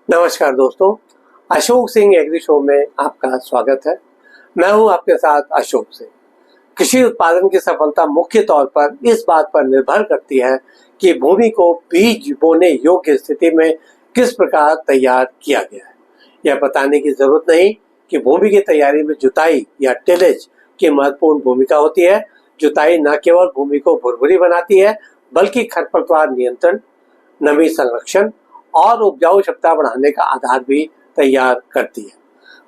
नमस्कार दोस्तों, Ashok Singh agree show में आपका स्वागत है। मैं हूं आपके साथ अशोक सिंह। कृषि उत्पादन की सफलता मुख्य तौर पर इस बात पर निर्भर करती है कि भूमि को बीज बोने योग्य स्थिति में किस प्रकार तैयार किया गया है। यह बताने की जरूरत नहीं कि भूमि की तैयारी में जुताई या टिलेज की महत्वपूर्ण भूमिका होती है। जुताई न केवल भूमि को भुरभुरी बनाती है बल्कि खरपतवार नियंत्रण, नमी संरक्षण और उपजाऊ क्षमता बढ़ाने का आधार भी तैयार करती है।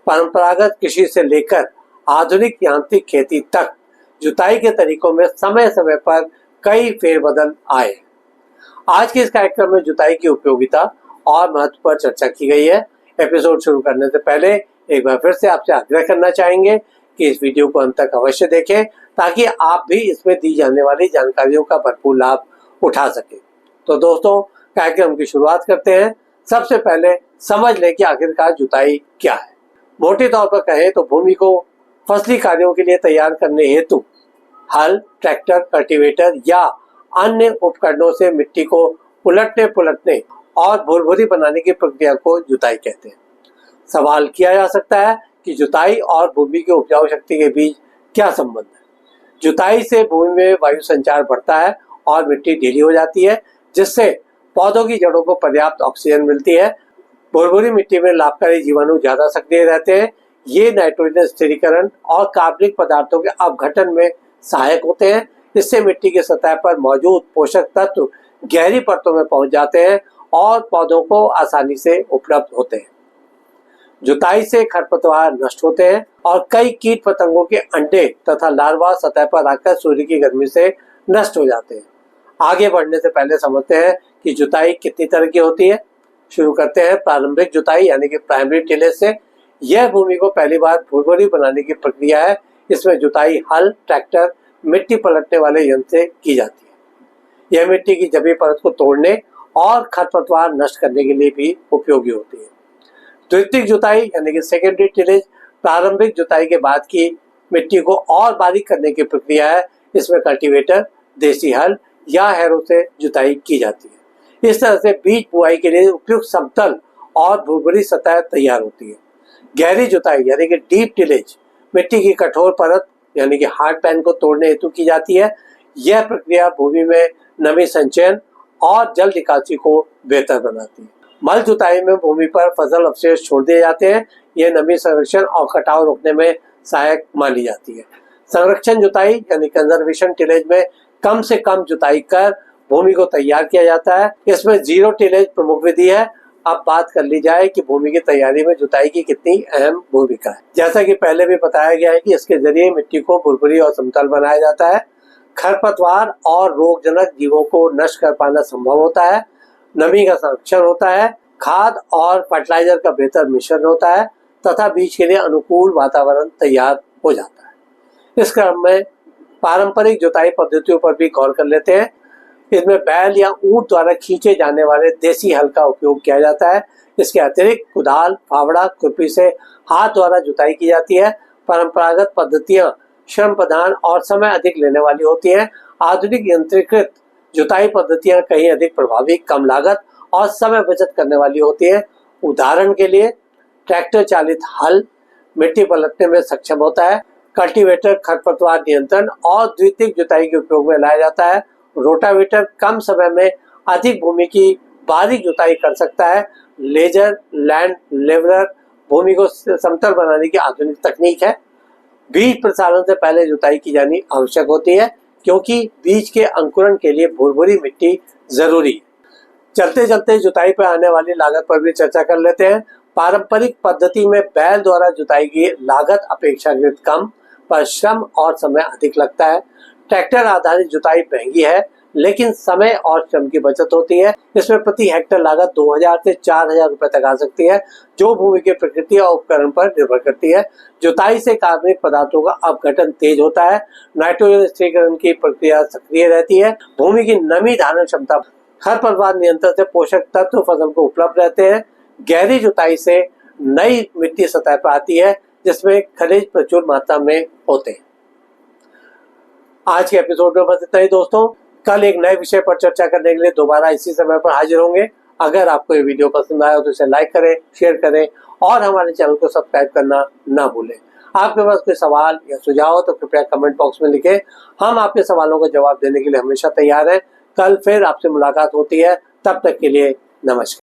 परंपरागत कृषि से लेकर आधुनिक यांत्रिक खेती तक जुताई के तरीकों में समय समय पर कई फेरबदल आए। आज के इस कार्यक्रम में जुताई की उपयोगिता और महत्व पर चर्चा की गई है। एपिसोड शुरू करने से पहले एक बार फिर से आपसे आग्रह करना चाहेंगे कि इस वीडियो को अंत तक अवश्य देखें ताकि आप भी इसमें दी जाने वाली जानकारियों का भरपूर लाभ उठा सकें। तो दोस्तों, कार्यक्रम की शुरुआत करते हैं। सबसे पहले समझ लें कि आखिरकार जुताई क्या है। मोटे तौर पर कहें तो भूमि को फसली कार्यों के लिए तैयार करने हेतु हल, ट्रैक्टर, कल्टीवेटर या अन्य उपकरणों से मिट्टी को उलटने और भुरभुरी बनाने की प्रक्रिया को जुताई कहते हैं। सवाल किया जा सकता है कि जुताई और भूमि की उपजाऊ शक्ति के बीच क्या संबंध है। जुताई से भूमि में वायु संचार बढ़ता है और मिट्टी ढीली हो जाती है, जिससे पौधों की जड़ों को पर्याप्त ऑक्सीजन मिलती है। भुरभुरी मिट्टी में लाभकारी जीवाणु ज्यादा सक्रिय रहते हैं। ये नाइट्रोजन स्थिरीकरण और कार्बनिक पदार्थों के अपघटन में सहायक होते हैं। इससे मिट्टी की सतह पर मौजूद पोषक तत्व गहरी परतों में पहुंच जाते हैं और पौधों को आसानी से उपलब्ध होते हैं। जुताई से खरपतवार नष्ट होते हैं और कई कीट पतंगों के अंडे तथा लार्वा सतह पर आकर सूर्य की गर्मी से नष्ट हो जाते हैं। आगे बढ़ने से पहले समझते हैं कि जुताई कितनी तरह की होती है। शुरू करते हैं प्रारंभिक जुताई यानी कि प्राइमरी टिलेज से। यह भूमि को पहली बार भुरभुरी बनाने की प्रक्रिया है। इसमें जुताई हल, ट्रैक्टर, मिट्टी पलटने वाले यंत्र से की जाती है। यह मिट्टी की जमी परत को तोड़ने और खरपतवार नष्ट करने के लिए भी उपयोगी होती है। द्वितीयक जुताई यानी कि सेकेंडरी टिलेज प्रारंभिक जुताई के बाद की मिट्टी को और बारीक करने की प्रक्रिया है। इसमें कल्टीवेटर, देसी हल या हैरो से जुताई की जाती है। इस तरह से बीज बुआई के लिए उपयुक्त समतल और भुरभुरी सतह तैयार होती है। गहरी जुताई यानी कि डीप टिलेज मिट्टी की कठोर परत यानी कि हार्ड पैन को तोड़ने हेतु की जाती है। यह प्रक्रिया भूमि में नमी संचयन और जल निकासी को बेहतर बनाती है। मल जुताई में भूमि पर फसल अवशेष छोड़ दिए जाते हैं। यह नमी संरक्षण और कटाव रोकने में सहायक मानी जाती है। संरक्षण जुताई यानी कंजर्वेशन टिलेज में कम से कम जुताई कर भूमि को तैयार किया जाता है। इसमें जीरो टिलेज प्रमुख विधि है। अब बात कर ली जाए कि भूमि की तैयारी में जुताई की कितनी अहम भूमिका है। जैसा कि पहले भी बताया गया है कि इसके जरिए मिट्टी को भुरभुरी और समतल बनाया जाता है। खरपतवार और रोगजनक जीवों को नष्ट कर पाना संभव होता है। नमी का संरक्षण होता है। खाद और फर्टिलाइजर का बेहतर मिश्रण होता है तथा बीज के लिए अनुकूल वातावरण तैयार हो जाता है। इस क्रम में पारंपरिक जुताई पद्धतियों पर भी गौर कर लेते हैं। इसमें बैल या ऊंट द्वारा खींचे जाने वाले देसी हल का उपयोग किया जाता है। इसके अतिरिक्त कुदाल, फावड़ा, खुरपी से हाथ द्वारा जुताई की जाती है। परंपरागत पद्धतियां श्रम प्रधान और समय अधिक लेने वाली होती हैं। आधुनिक यंत्रीकृत जुताई पद्धतियां कहीं अधिक प्रभावी, कम लागत और समय बचत करने वाली होती है। उदाहरण के लिए ट्रैक्टर चालित हल मिट्टी पलटने में सक्षम होता है। कल्टीवेटर खरपतवार नियंत्रण और द्वितीयक जुताई के उपयोग में लाया जाता है। रोटावेटर कम समय में अधिक भूमि की बारीक जुताई कर सकता है। लेजर लैंड लेवलर भूमि को समतल बनाने की आधुनिक तकनीक है। बीज प्रसारण से पहले जुताई की जानी आवश्यक होती है क्योंकि बीज के अंकुरण के लिए भुरभुरी मिट्टी जरूरी है। चलते चलते जुताई पर आने वाली लागत पर भी चर्चा कर लेते हैं। पारंपरिक पद्धति में बैल द्वारा जुताई की लागत अपेक्षाकृत कम, पर श्रम और समय अधिक लगता है। ट्रैक्टर आधारित जुताई महंगी है लेकिन समय और श्रम की बचत होती है। इसमें प्रति हेक्टेयर लागत 2000 से 4000 रुपए तक आ सकती है, जो भूमि की प्रकृति और उपकरण पर निर्भर करती है। जुताई से कार्बनिक पदार्थों का अपघटन तेज होता है। नाइट्रोजन स्थिरीकरण की प्रक्रिया सक्रिय रहती है। भूमि की नमी धारण क्षमता, खरपतवार नियंत्रण से पोषक तत्व फसल को उपलब्ध रहते हैं। गहरी जुताई से नई मिट्टी सतह पर आती है जिसमें खनिज प्रचुर मात्रा में होते हैं। आज के एपिसोड में बस इतना ही दोस्तों। कल एक नए विषय पर चर्चा करने के लिए दोबारा इसी समय पर हाजिर होंगे। अगर आपको ये वीडियो पसंद आया तो इसे लाइक करें, शेयर करें और हमारे चैनल को सब्सक्राइब करना ना भूलें। आपके पास कोई सवाल या सुझाव हो तो कृपया कमेंट बॉक्स में लिखें। हम आपके सवालों का जवाब देने के लिए हमेशा तैयार हैं। कल फिर आपसे मुलाकात होती है, तब तक के लिए नमस्कार।